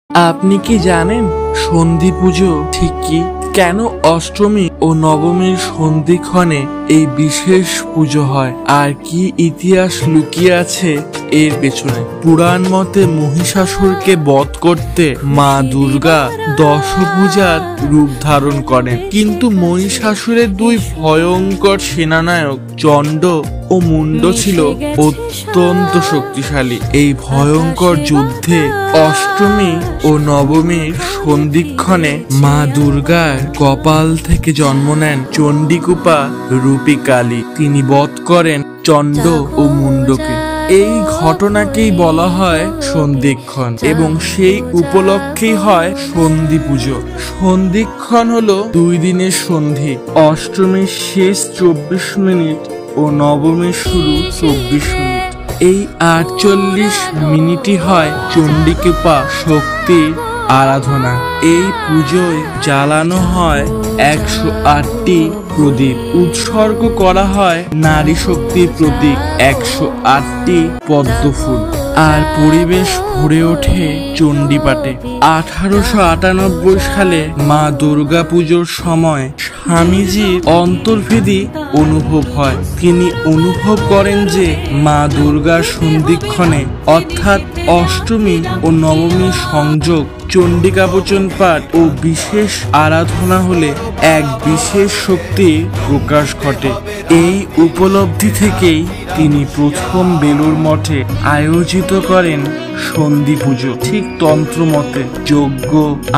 আপনি কি জানেন সন্ধি পুজো ঠিক কি? কেন অষ্টমী ও নবমীর সন্ধিক্ষণে এই বিশেষ পুজো হয়, আর কি ইতিহাস লুকিয়ে আছে এর পেছনে? পুরাণ মতে মহিষাসুরকে বধ করতে মা দুর্গা দশভুজার রূপ ধারণ করেন, কিন্তু মহিষাসুরের দুই ভয়ঙ্কর সেনানায়ক চণ্ড ও মুন্ড ছিল অত্যন্ত শক্তিশালী। এই ভয়ঙ্কর যুদ্ধে অষ্টমী ও নবমীর সন্ধিক্ষণে মা দুর্গার কপাল থেকে জন্ম নেন চণ্ডীকূপা রূপী কালী। তিনি বধ করেন চণ্ড ও মুন্ডকে। এই ঘটনাকেই বলা হয় সন্ধিক্ষণ, এবং সেই উপলক্ষেই হয় সন্ধি পুজো। সন্ধিক্ষণ হলো 2 দিনের সন্ধি। অষ্টমীর শেষ 24 মিনিট ও নবমীর শুরু 24 মিনিট। এই 48 মিনিটই হয় চণ্ডীকূপা শক্তির আরাধনা। এই পুজোয় জ্বালানো হয় 108টি প্রদীপ, উৎসর্গ করা হয় নারী শক্তির প্রতীক 108টি পদ্মফুল, আর পরিবেশ ভরে ওঠে চণ্ডীপাঠে। 1898 সালে মা দুর্গা পুজোর সময় স্বামীজির অন্তর্ভেদী অনুভব হয়। তিনি অনুভব করেন যে মা দুর্গার সন্ধিক্ষণে অর্থাৎ অষ্টমী ও নবমী সংযোগ চণ্ডিকা বচন পাঠ ও বিশেষ আরাধনা হলে এক বিশেষ শক্তির প্রকাশ ঘটে। এই উপলব্ধি থেকেই তিনি প্রথম বেলুড় মঠে আয়োজিত করেন সন্ধি পুজো। ঠিক তন্ত্র মতে যজ্ঞ,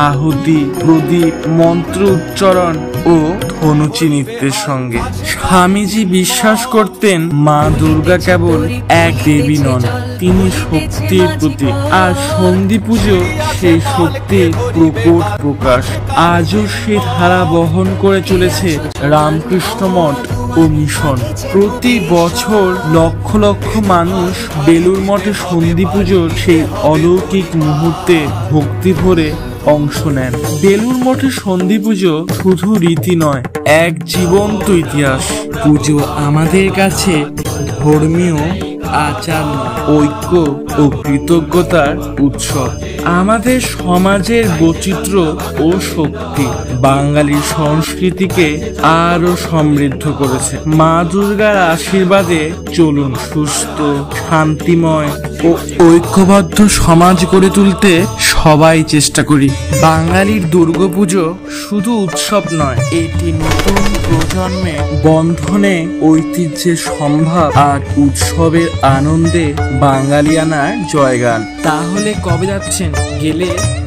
আহুতি, প্রদীপ, মন্ত্র উচ্চারণ ও ধনুচি নৃত্যের সঙ্গে। স্বামীজি বিশ্বাস করতেন মা দুর্গা কেবল এক দেবী নন, তিনি শক্তির প্রতীক, আর সন্ধি পুজো সেই শক্তির প্রকট প্রকাশ। আজও সে ধারা বহন করে চলেছে রামকৃষ্ণ মঠ ও মিশন। প্রতি বছর লক্ষ লক্ষ মানুষ বেলুড় মঠে সন্ধি পুজোর সেই অলৌকিক মুহূর্তে ভক্তি ভরে অংশ নেন। বেলুড় মঠে সন্ধি পুজো শুধু রীতি নয়, এক জীবন্ত ইতিহাস। পুজো আমাদের কাছে ধর্মীয় আচার, ঐক্য ও কৃতজ্ঞতার উৎসব। আমাদের সমাজের বৈচিত্র্য ও শক্তি বাঙালির সংস্কৃতিকে আরো সমৃদ্ধ করেছে। মা দুর্গার আশীর্বাদে চলুন সুস্থ, শান্তিময় ও ঐক্যবদ্ধ সমাজ গড়ে তুলতে সবাই চেষ্টা করি। বাঙালির দুর্গাপুজো শুধু উৎসব নয়, এটি নতুন প্রজন্মের বন্ধনে ঐতিহ্যের সম্ভার আর উৎসবের আনন্দে বাঙালিয়ানার জয়গান। তাহলে কবে যাচ্ছেন? গেলে